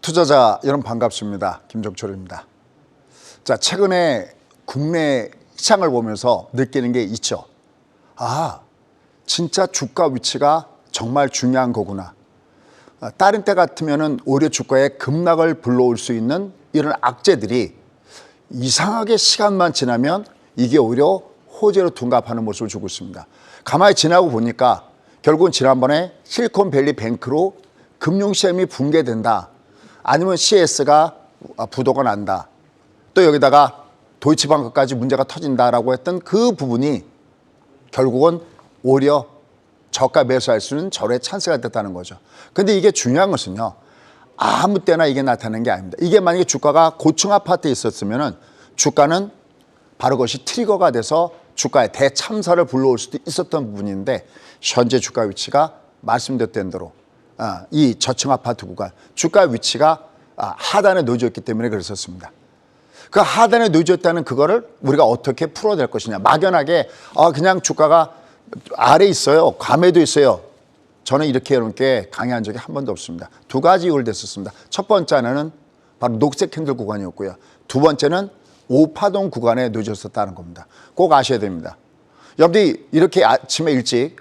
투자자 여러분 반갑습니다. 김종철입니다. 자, 최근에 국내 시장을 보면서 느끼는 게 있죠. 아, 진짜 주가 위치가 정말 중요한 거구나. 다른 때 같으면은 오히려 주가에 급락을 불러올 수 있는 이런 악재들이 이상하게 시간만 지나면 이게 오히려 호재로 둔갑하는 모습을 주고 있습니다. 가만히 지나고 보니까 결국은 지난번에 실리콘밸리 뱅크로 금융시스템이 붕괴된다. 아니면 CS가 부도가 난다. 또 여기다가 도이치방크까지 문제가 터진다라고 했던 그 부분이 결국은 오히려 저가 매수할 수 있는 절호의 찬스가 됐다는 거죠. 근데 이게 중요한 것은요. 아무 때나 이게 나타나는 게 아닙니다. 이게 만약에 주가가 고층 아파트에 있었으면은 주가는 바로 그것이 트리거가 돼서 주가에 대참사를 불러올 수도 있었던 부분인데 현재 주가 위치가 말씀드렸던 대로 이 저층 아파트 구간 주가 위치가 하단에 놓여져 있기 때문에 그랬었습니다. 그 하단에 놓여져 있다는 그거를 우리가 어떻게 풀어낼 것이냐. 막연하게 그냥 주가가 아래에 있어요. 감에도 있어요. 저는 이렇게 여러분께 강의한 적이 한 번도 없습니다. 두 가지 이유를 댔었습니다. 첫 번째는 바로 녹색 캔들 구간이었고요. 두 번째는 오파동 구간에 놓여졌었다는 겁니다. 꼭 아셔야 됩니다. 여러분들이 이렇게 아침에 일찍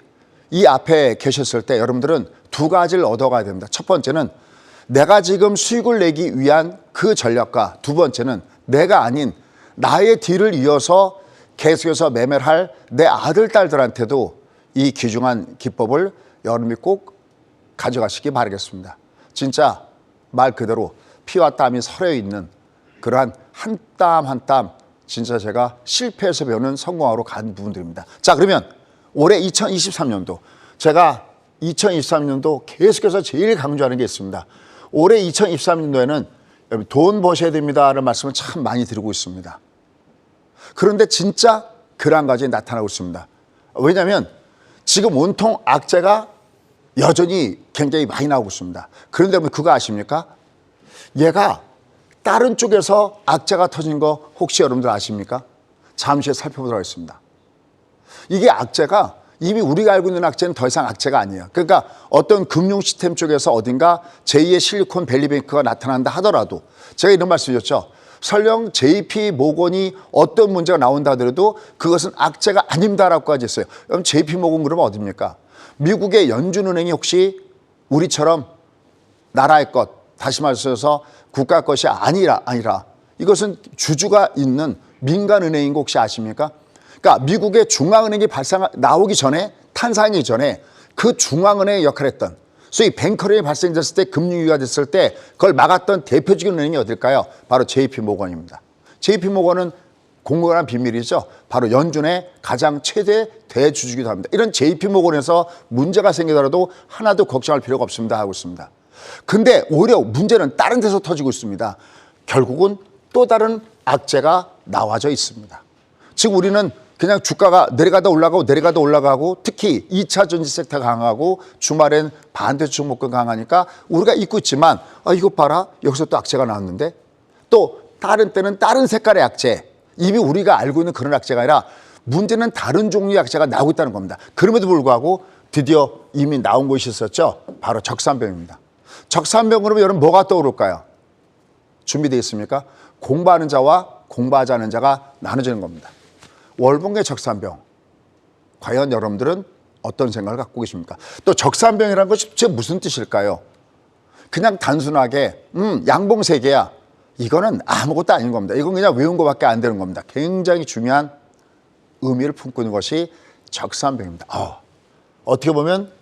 이 앞에 계셨을 때 여러분들은 두 가지를 얻어가야 됩니다. 첫 번째는 내가 지금 수익을 내기 위한 그 전략과 두 번째는 내가 아닌 나의 뒤를 이어서 계속해서 매매를 할 내 아들, 딸들한테도 이 귀중한 기법을 여러분이 꼭 가져가시기 바라겠습니다. 진짜 말 그대로 피와 땀이 서려 있는 그러한 한 땀 한 땀 진짜 제가 실패해서 배우는 성공하러 간 부분들입니다. 자, 그러면 올해 2023년도 제가 2023년도 계속해서 제일 강조하는 게 있습니다. 올해 2023년도에는 돈 버셔야 됩니다라는 말씀을 참 많이 드리고 있습니다. 그런데 진짜 그러한 가지 나타나고 있습니다. 왜냐하면 지금 온통 악재가 여전히 굉장히 많이 나오고 있습니다. 그런데 그거 아십니까? 얘가 다른 쪽에서 악재가 터진 거 혹시 여러분들 아십니까? 잠시 살펴보도록 하겠습니다. 이게 악재가 이미 우리가 알고 있는 악재는 더 이상 악재가 아니에요. 그러니까 어떤 금융 시스템 쪽에서 어딘가 제2의 실리콘밸리뱅크가 나타난다 하더라도 제가 이런 말씀드렸죠. 설령 JP 모건이 어떤 문제가 나온다 하더라도 그것은 악재가 아닙니다라고까지 했어요. 그럼 JP 모건 그러면 어디입니까? 미국의 연준은행이 혹시 우리처럼 나라의 것, 다시 말해서 국가 것이 아니라 이것은 주주가 있는 민간은행인 거 혹시 아십니까? 그러니까 미국의 중앙은행이 나오기 전에 탄생하기 전에 그 중앙은행의 역할을 했던 소위 뱅커런이 발생됐을 때 금융위기가 됐을 때 그걸 막았던 대표적인 은행이 어딜까요? 바로 JP모건입니다. JP모건은 공공한 비밀이죠. 바로 연준의 가장 최대 대주주기도 합니다. 이런 JP모건에서 문제가 생기더라도 하나도 걱정할 필요가 없습니다 하고 있습니다. 근데 오히려 문제는 다른 데서 터지고 있습니다. 결국은 또 다른 악재가 나와져 있습니다. 지금 우리는 그냥 주가가 내려가다 올라가고 특히 2차 전지 섹터 강하고 주말엔 반대 종목군 강하니까 우리가 잊고 있지만 이거 봐라 여기서 또 악재가 나왔는데 또 다른 때는 다른 색깔의 악재 이미 우리가 알고 있는 그런 악재가 아니라 문제는 다른 종류의 악재가 나오고 있다는 겁니다. 그럼에도 불구하고 드디어 이미 나온 것이 있었죠. 바로 적산병입니다. 적산병 그러면 여러분 뭐가 떠오를까요? 준비되어 있습니까? 공부하는 자와 공부하지 않은 자가 나눠지는 겁니다. 월봉의 적산병. 과연 여러분들은 어떤 생각을 갖고 계십니까? 또 적산병이라는 것이 무슨 뜻일까요? 그냥 단순하게 양봉 세 개야. 이거는 아무것도 아닌 겁니다. 이건 그냥 외운 것밖에 안 되는 겁니다. 굉장히 중요한 의미를 품고 있는 것이 적산병입니다. 어떻게 보면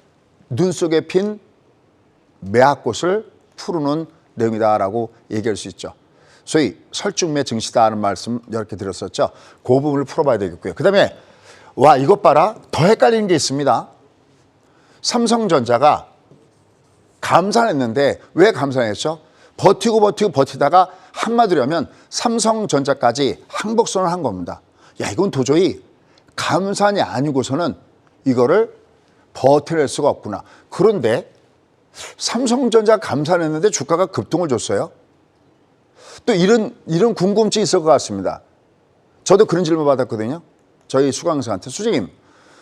눈 속에 핀 매화꽃을 푸르는 내용이다라고 얘기할 수 있죠. 소위 설중매 증시다는 말씀 이렇게 드렸었죠. 그 부분을 풀어봐야 되겠고요. 그 다음에 이것 봐라. 더 헷갈리는 게 있습니다. 삼성전자가 감산했는데 왜 감산했죠? 버티다가 한마디로 하면 삼성전자까지 항복선을 한 겁니다. 이건 도저히 감산이 아니고서는 이거를 버텨낼 수가 없구나. 그런데 삼성전자 감산했는데 주가가 급등을 줬어요. 또 이런 궁금증이 있을 것 같습니다. 저도 그런 질문 받았거든요. 저희 수강생한테 수장님,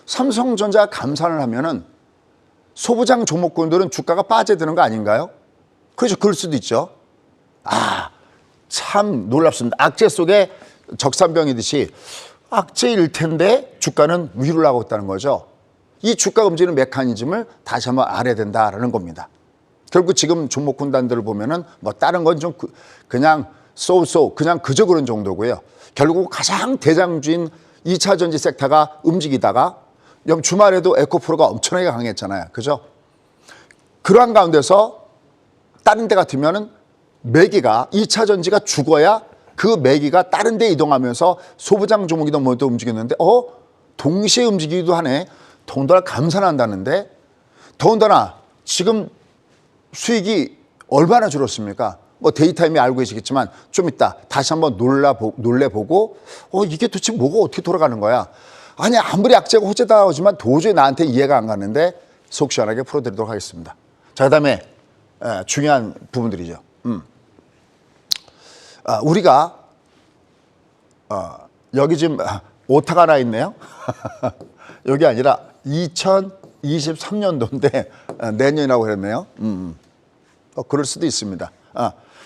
삼성전자 감산을 하면은 소부장 종목군들은 주가가 빠져드는 거 아닌가요? 그렇죠. 그럴 수도 있죠. 참 놀랍습니다. 악재 속에 적산병이듯이 악재일 텐데 주가는 위로 나고 있다는 거죠. 이 주가 움직이는 메커니즘을 다시 한번 알아야 된다라는 겁니다. 결국 지금 종목 군단들을 보면은 뭐 다른 건 좀 그냥 그냥 그저 그런 정도고요. 결국 가장 대장주인 2차 전지 섹터가 움직이다가 주말에도 에코프로가 엄청나게 강했잖아요. 그죠? 그러한 가운데서 다른 데 같으면은 매기가 2차 전지가 죽어야 그 매기가 다른 데 이동하면서 소부장 종목이든 뭐든 움직였는데 동시에 움직이기도 하네. 더군다나 감산한다는데 더군다나 지금 수익이 얼마나 줄었습니까? 뭐 데이터임이 알고 계시겠지만 좀 이따 다시 한번 놀래보고 이게 도대체 뭐가 어떻게 돌아가는 거야? 아니 아무리 악재가 호재다 나오지만 도저히 나한테 이해가 안 가는데 속 시원하게 풀어드리도록 하겠습니다. 자, 그다음에 중요한 부분들이죠. 우리가 여기 지금 오타가 하나 있네요. 여기 아니라 2023년도인데 내년이라고 그랬네요. 그럴 수도 있습니다.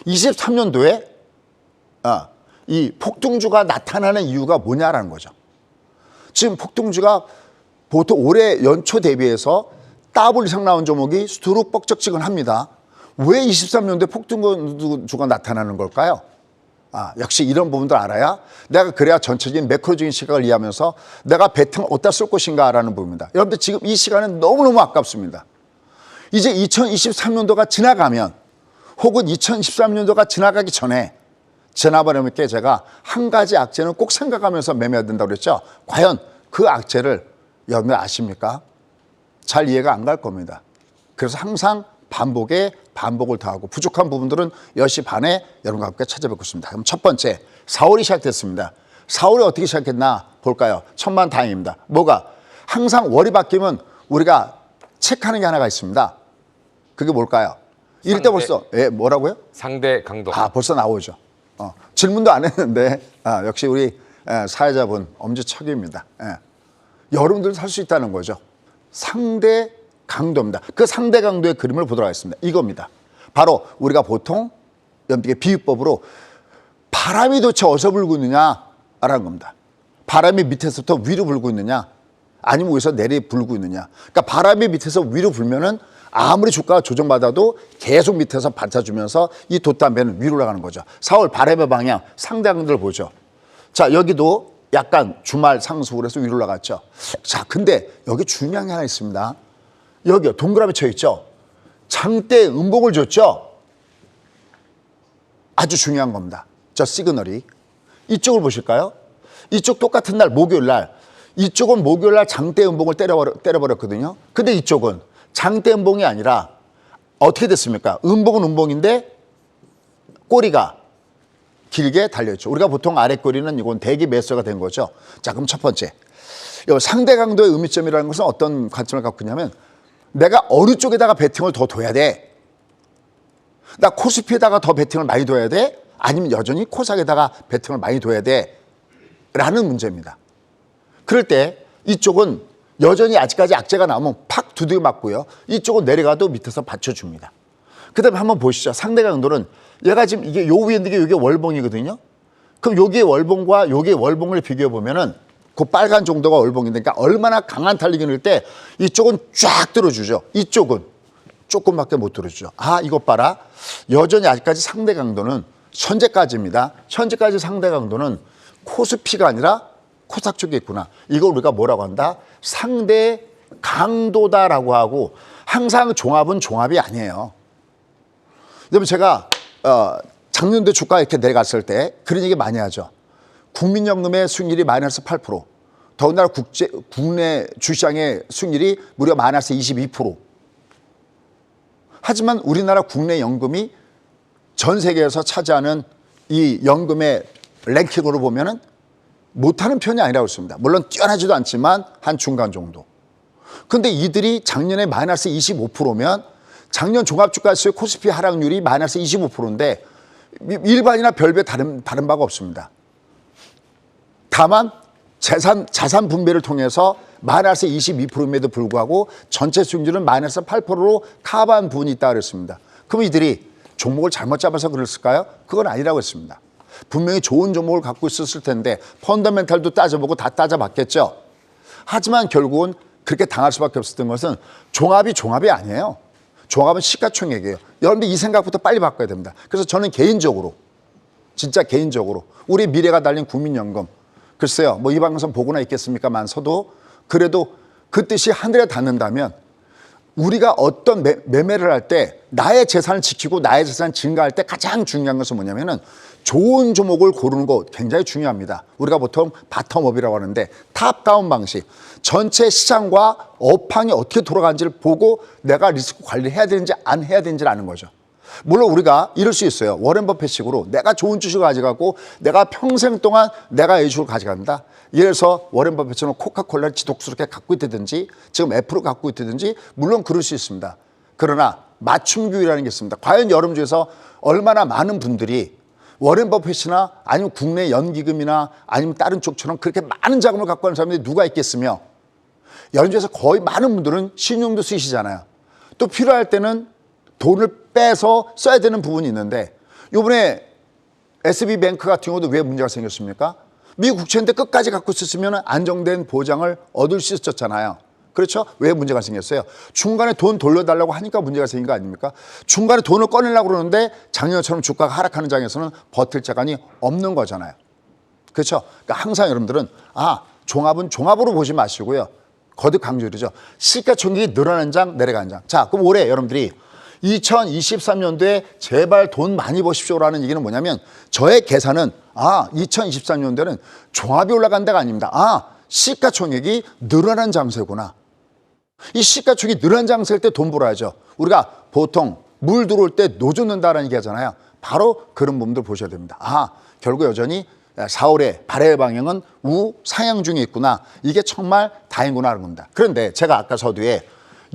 23년도에 이 폭등주가 나타나는 이유가 뭐냐라는 거죠. 지금 폭등주가 보통 올해 연초 대비해서 더블 이상 나온 종목이 수두룩 뻑적지근합니다. 왜 23년도에 폭등주가 나타나는 걸까요? 역시 이런 부분들 알아야 내가 그래야 전체적인 매크로적인 시각을 이해하면서 내가 베팅을 어디다 쓸 것인가라는 부분입니다. 여러분들 지금 이 시간은 너무너무 아깝습니다. 이제 2023년도가 지나가면 혹은 2013년도가 지나가기 전에 지나버리면 제가 한 가지 악재는 꼭 생각하면서 매매해야 된다고 그랬죠. 과연 그 악재를 여러분들 아십니까? 잘 이해가 안 갈 겁니다. 그래서 항상 반복을 더하고 부족한 부분들은 10시 반에 여러분과 함께 찾아뵙고 있습니다. 그럼 첫 번째, 4월이 시작됐습니다. 4월이 어떻게 시작했나 볼까요? 천만다행입니다. 뭐가? 항상 월이 바뀌면 우리가 체크하는 게 하나가 있습니다. 그게 뭘까요? 이럴 때 벌써 뭐라고요? 상대 강도. 벌써 나오죠. 질문도 안 했는데 역시 우리 사회자분 엄지척입니다. 여러분들 살 수 있다는 거죠. 상대 강도입니다. 그 상대 강도의 그림을 보도록 하겠습니다. 이겁니다. 바로 우리가 보통 비유법으로 바람이 도대체 어디서 불고 있느냐라는 겁니다. 바람이 밑에서부터 위로 불고 있느냐 아니면 위에서 내리 불고 있느냐. 그러니까 바람이 밑에서 위로 불면은 아무리 주가가 조정받아도 계속 밑에서 받쳐주면서 이 돛담배는 위로 올라가는 거죠. 4월 바람의 방향 상대 강도를 보죠. 자, 여기도 약간 주말 상승을 해서 위로 올라갔죠. 자, 근데 여기 중요한 게 하나 있습니다. 여기요, 동그라미 쳐 있죠. 장대 음봉을 줬죠. 아주 중요한 겁니다. 저 시그널이. 이쪽을 보실까요? 이쪽 똑같은 날 목요일 날 이쪽은 목요일 날 장대 음봉을 때려버렸거든요. 근데 이쪽은 장대 음봉이 아니라 어떻게 됐습니까? 음봉은 음봉인데 꼬리가 길게 달려있죠. 우리가 보통 아래 꼬리는 이건 대기 매수가 된 거죠. 자, 그럼 첫 번째. 상대 강도의 의미점이라는 것은 어떤 관점을 갖고 있냐면 내가 어느 쪽에다가 베팅을 더 둬야 돼? 나 코스피에다가 더 베팅을 많이 둬야 돼? 아니면 여전히 코스닥에다가 베팅을 많이 둬야 돼? 라는 문제입니다. 그럴 때 이쪽은 여전히 아직까지 악재가 나오면 팍 두들겨 맞고요. 이쪽은 내려가도 밑에서 받쳐줍니다. 그 다음에 한번 보시죠. 상대 강도는 얘가 지금 이게 요 위에 있는 게 이게 월봉이거든요. 그럼 여기의 월봉과 여기의 월봉을 비교해 보면은 그 빨간 정도가 월봉인데 그러니까 얼마나 강한 탈리기를 때 이쪽은 쫙 들어주죠. 이쪽은 조금밖에 못 들어주죠. 이것 봐라. 여전히 아직까지 상대 강도는 현재까지입니다. 현재까지 상대 강도는 코스피가 아니라 코스닥 쪽에 있구나. 이걸 우리가 뭐라고 한다? 상대 강도다라고 하고 항상 종합은 종합이 아니에요. 여러분 제가 작년도 주가 이렇게 내려갔을 때 그런 얘기 많이 하죠. 국민연금의 수익률이 마이너스 8%, 더군다나 국내 주시장의 수익률이 무려 마이너스 22%. 하지만 우리나라 국내 연금이 전 세계에서 차지하는 이 연금의 랭킹으로 보면은 못하는 편이 아니라고 했습니다. 물론 뛰어나지도 않지만 한 중간 정도. 근데 이들이 작년에 마이너스 25%면 작년 종합주가수의 코스피 하락률이 마이너스 25%인데 일반이나 별배 다른 바가 없습니다. 다만 자산 분배를 통해서 마이너스 22%임에도 불구하고 전체 수익률은 마이너스 8%로 카바한 부분이 있다고 그랬습니다. 그럼 이들이 종목을 잘못 잡아서 그랬을까요? 그건 아니라고 했습니다. 분명히 좋은 종목을 갖고 있었을 텐데 펀더멘탈도 따져보고 다 따져봤겠죠. 하지만 결국은 그렇게 당할 수밖에 없었던 것은 종합이 아니에요. 종합은 시가총액이에요. 여러분들 이 생각부터 빨리 바꿔야 됩니다. 그래서 저는 개인적으로 진짜 개인적으로 우리 미래가 달린 국민연금 글쎄요 뭐 이 방송 보고나 있겠습니까만서도 그래도 그 뜻이 하늘에 닿는다면 우리가 어떤 매매를 할 때 나의 재산을 지키고 나의 재산을 증가할 때 가장 중요한 것은 뭐냐면은 좋은 종목을 고르는 거 굉장히 중요합니다. 우리가 보통 바텀업이라고 하는데 탑다운 방식. 전체 시장과 업황이 어떻게 돌아가는지를 보고 내가 리스크 관리를 해야 되는지 안 해야 되는지를 아는 거죠. 물론 우리가 이럴 수 있어요. 워렌 버핏식으로 내가 좋은 주식을 가져가고 내가 평생 동안 내가 이 주식을 가져간다. 예를 들어서 워렌 버핏처럼 코카콜라를 지독스럽게 갖고 있다든지 지금 애플을 갖고 있다든지 물론 그럴 수 있습니다. 그러나 맞춤교육이라는 게 있습니다. 과연 여러분 중에서 얼마나 많은 분들이 워렌 버핏이나 아니면 국내 연기금이나 아니면 다른 쪽처럼 그렇게 많은 자금을 갖고 가는 사람들이 누가 있겠으며 여러분 중에서 거의 많은 분들은 신용도 쓰시잖아요. 또 필요할 때는 돈을 빼서 써야 되는 부분이 있는데 이번에 SB뱅크 같은 경우도 왜 문제가 생겼습니까? 미국 국채인데 끝까지 갖고 있었으면 안정된 보장을 얻을 수 있었잖아요. 그렇죠? 왜 문제가 생겼어요? 중간에 돈 돌려달라고 하니까 문제가 생긴 거 아닙니까? 중간에 돈을 꺼내려고 그러는데 작년처럼 주가가 하락하는 장에서는 버틸 자간이 없는 거잖아요. 그렇죠? 그러니까 항상 여러분들은 종합은 종합으로 보지 마시고요. 거듭 강조드리죠. 시가총액이 늘어나는 장, 내려가는 장. 자, 그럼 올해 여러분들이 2023년도에 제발 돈 많이 버십시오라는 얘기는 뭐냐면 저의 계산은 2023년도에는 종합이 올라간 데가 아닙니다. 시가총액이 늘어난 장세구나. 이 시가총액이 늘어난 장세일 때 돈 벌어야죠. 우리가 보통 물 들어올 때 노젓는다라는 얘기 하잖아요. 바로 그런 부분들 보셔야 됩니다. 결국 여전히 4월에 발해 방향은 우상향 중에 있구나. 이게 정말 다행이구나 하는 겁니다. 그런데 제가 아까 서두에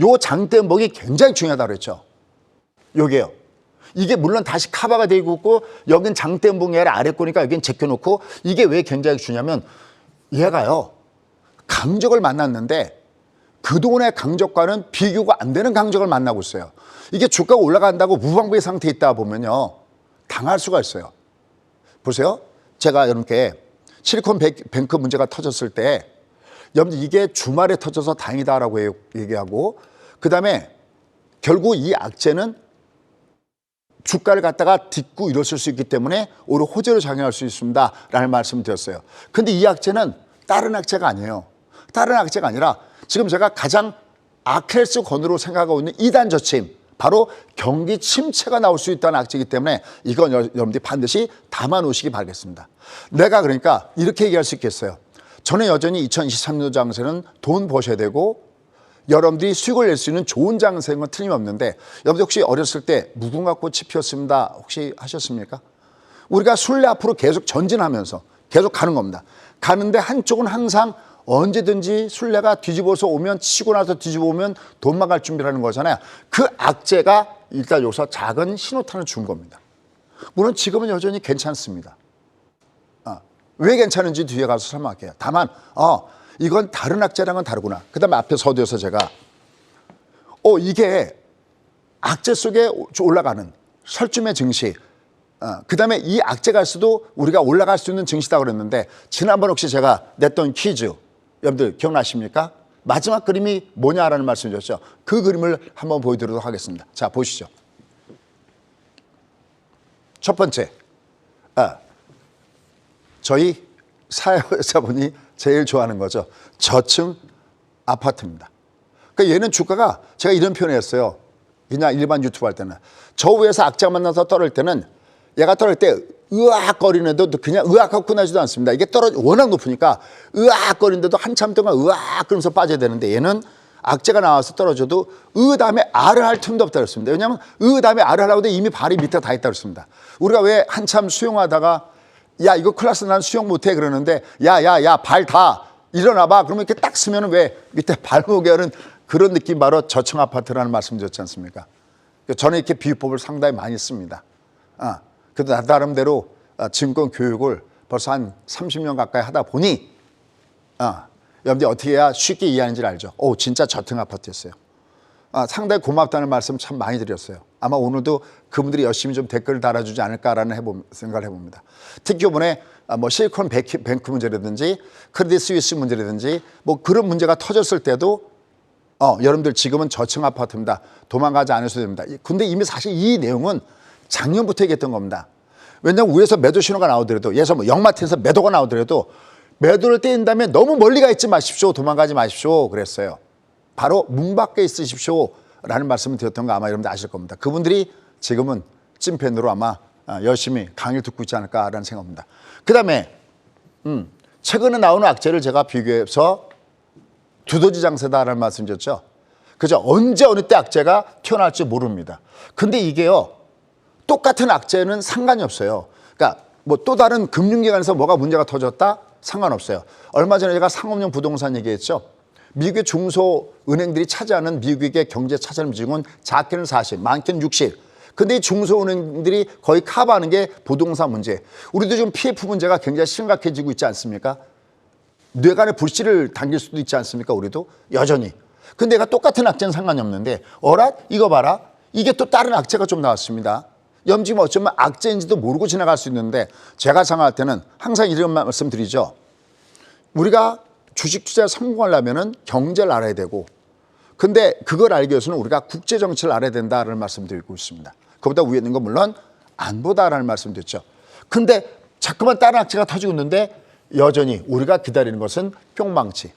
요 장대음봉이 굉장히 중요하다고 그랬죠. 요게요. 이게 물론 다시 카바가 되고 있고 여긴 장대음봉이 아니라 아래 거니까 여긴 제껴놓고 이게 왜 굉장히 중요하면 얘가요. 강적을 만났는데 그동안의 강적과는 비교가 안 되는 강적을 만나고 있어요. 이게 주가가 올라간다고 무방비의 상태에 있다 보면요. 당할 수가 있어요. 보세요. 제가 여러분께 실리콘뱅크 문제가 터졌을 때 여러분 이게 주말에 터져서 다행이다라고 얘기하고 그다음에 결국 이 악재는 주가를 갖다가 딛고 일었을 수 있기 때문에 오히려 호재로 작용할 수 있습니다 라는 말씀을 드렸어요. 근데 이 악재는 다른 악재가 아니에요. 다른 악재가 아니라 지금 제가 가장 아킬레스 건으로 생각하고 있는 2단 저침 바로 경기 침체가 나올 수 있다는 악재이기 때문에 이건 여러분들이 반드시 담아 놓으시기 바라겠습니다. 내가 그러니까 이렇게 얘기할 수 있겠어요. 저는 여전히 2023년도 장세는 돈 버셔야 되고 여러분들이 수익을 낼 수 있는 좋은 장세인 건 틀림없는데 여러분들 혹시 어렸을 때 무궁화 꽃이 피었습니다 혹시 하셨습니까? 우리가 순례 앞으로 계속 전진하면서 계속 가는 겁니다. 가는데 한쪽은 항상 언제든지 순례가 뒤집어서 오면 치고 나서 뒤집어 오면 돈만 갈 준비라는 거잖아요. 그 악재가 일단 여기서 작은 신호탄을 준 겁니다. 물론 지금은 여전히 괜찮습니다. 왜 괜찮은지 뒤에 가서 설명할게요. 다만 이건 다른 악재랑은 다르구나. 그 다음에 앞에 서두에서 제가 이게 악재 속에 올라가는 설쯤의 증시 그 다음에 이 악재가 있어도 우리가 올라갈 수 있는 증시다 그랬는데 지난번 혹시 제가 냈던 퀴즈 여러분들 기억나십니까? 마지막 그림이 뭐냐라는 말씀을 드렸죠. 그 그림을 한번 보여드리도록 하겠습니다. 자 보시죠. 첫 번째 저희 사회자분이 제일 좋아하는 거죠. 저층 아파트입니다. 그러니까 얘는 주가가 제가 이런 표현을 했어요. 그냥 일반 유튜브 할 때는 저 위에서 악재가 만나서 떨어질 때는 얘가 떨어질 때 으악거리는데도 그냥 으악하고 끝나지도 않습니다. 이게 워낙 높으니까 으악거리는데도 한참 동안 으악 그러면서 빠져야 되는데 얘는 악재가 나와서 떨어져도 다음에 알을 할 틈도 없다 그랬습니다. 왜냐하면 다음에 알을 하려고 해도 이미 발이 밑에 다 있다 그랬습니다. 우리가 왜 한참 수영하다가 야 이거 클래스 난 수영 못해 그러는데 야야야 발 다 일어나봐 그러면 이렇게 딱 쓰면 왜 밑에 발목에 하는 그런 느낌 바로 저층 아파트라는 말씀 드렸지 않습니까? 저는 이렇게 비유법을 상당히 많이 씁니다. 그래도 나름대로 증권 교육을 벌써 한 30년 가까이 하다 보니 여러분들이 어떻게 해야 쉽게 이해하는지를 알죠. 진짜 저층 아파트였어요. 상당히 고맙다는 말씀 참 많이 드렸어요. 아마 오늘도 그분들이 열심히 좀 댓글을 달아주지 않을까라는 생각을 해봅니다. 특히 이번에 뭐 실리콘뱅크 문제라든지 크레딧 스위스 문제라든지 뭐 그런 문제가 터졌을 때도 여러분들 지금은 저층 아파트입니다. 도망가지 않으셔도 됩니다. 근데 이미 사실 이 내용은 작년부터 얘기했던 겁니다. 왜냐하면 위에서 매도 신호가 나오더라도 예서 뭐 영마트에서 매도가 나오더라도 매도를 떼인 다음에 너무 멀리 가 있지 마십시오. 도망가지 마십시오. 그랬어요. 바로 문 밖에 있으십시오. 라는 말씀을 드렸던 거 아마 여러분들 아실 겁니다. 그분들이 지금은 찐팬으로 아마 열심히 강의를 듣고 있지 않을까라는 생각입니다. 그 다음에 최근에 나오는 악재를 제가 비교해서 두더지 장세다라는 말씀 드렸죠. 그죠? 언제 어느 때 악재가 튀어나올지 모릅니다. 근데 이게요. 똑같은 악재는 상관이 없어요. 그러니까 뭐 또 다른 금융기관에서 뭐가 문제가 터졌다? 상관없어요. 얼마 전에 제가 상업용 부동산 얘기했죠. 미국의 중소은행들이 차지하는 미국의 경제 차지하는 비중은 작게는 40, 많게는 60. 근데 이 중소은행들이 거의 커버하는 게 부동산 문제. 우리도 지금 PF 문제가 굉장히 심각해지고 있지 않습니까? 뇌간의 불씨를 당길 수도 있지 않습니까? 우리도 여전히. 근데 내가 똑같은 악재는 상관이 없는데 이거 봐라. 이게 또 다른 악재가 좀 나왔습니다. 염지면 어쩌면 악재인지도 모르고 지나갈 수 있는데 제가 생각할 때는 항상 이런 말씀 드리죠. 우리가 주식 투자에 성공하려면 경제를 알아야 되고 근데 그걸 알기 위해서는 우리가 국제 정치를 알아야 된다는 말씀 드리고 있습니다. 그보다 위에 있는 건 물론 안보다라는 말씀 드렸죠. 근데 자꾸만 다른 악재가 터지고 있는데 여전히 우리가 기다리는 것은 뿅망치.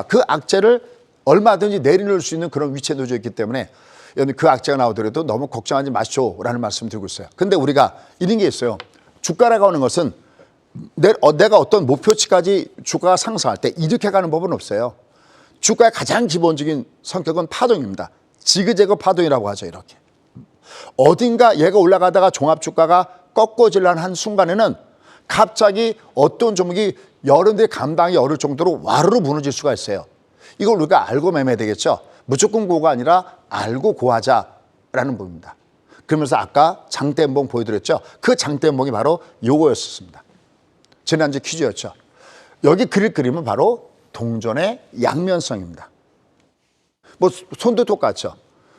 그 악재를 얼마든지 내려놓을 수 있는 그런 위치에 놓여져 있기 때문에 그 악재가 나오더라도 너무 걱정하지 마시오라는 말씀 드리고 있어요. 근데 우리가 이런 게 있어요. 주가가 오는 것은 내가 어떤 목표치까지 주가가 상승할 때 이렇게 가는 법은 없어요. 주가의 가장 기본적인 성격은 파동입니다. 지그재그 파동이라고 하죠. 이렇게. 어딘가 얘가 올라가다가 종합주가가 꺾어지려는 한 순간에는 갑자기 어떤 종목이 여러분들이 감당이 어려울 정도로 와르르 무너질 수가 있어요. 이걸 우리가 알고 매매해야 되겠죠. 무조건 고가 아니라 알고 고하자라는 법입니다. 그러면서 아까 장대음봉 보여드렸죠. 그 장대음봉이 바로 요거였습니다. 지난주 퀴즈였죠. 여기 그림은 바로 동전의 양면성입니다. 뭐 손도 똑같죠.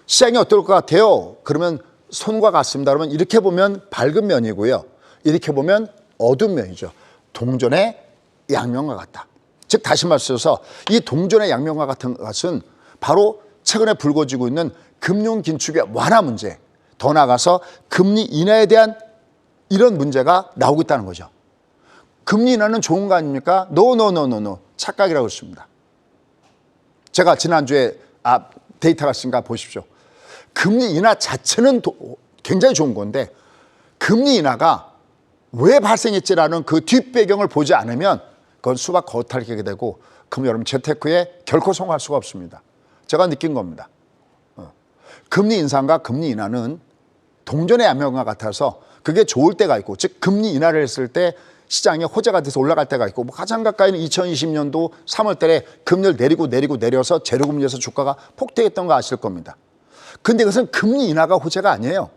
시장이 어떨 것 같아요? 그러면 손과 같습니다. 그러면 이렇게 보면 밝은 면이고요. 이렇게 보면 어두운 면이죠. 동전의 양면과 같다. 즉 다시 말해서 이 동전의 양면과 같은 것은 바로 최근에 불거지고 있는 금융 긴축의 완화 문제, 더 나아가서 금리 인하에 대한 이런 문제가 나오고 있다는 거죠. 금리 인하는 좋은 거 아닙니까? 노. 착각이라고 했습니다. 제가 지난주에 데이터가 있으니까 보십시오. 금리 인하 자체는 굉장히 좋은 건데 금리 인하가 왜 발생했지라는 그 뒷배경을 보지 않으면 그건 수박 겉핥게 되고 그럼 여러분 재테크에 결코 성공할 수가 없습니다. 제가 느낀 겁니다. 금리 인상과 금리 인하는 동전의 양면과 같아서 그게 좋을 때가 있고 즉 금리 인하를 했을 때 시장에 호재가 돼서 올라갈 때가 있고 뭐 가장 가까이는 2020년도 3월 달에 금리를 내려서 제로금리에서 주가가 폭등했던 거 아실 겁니다. 근데 그것은 금리 인하가 호재가 아니에요.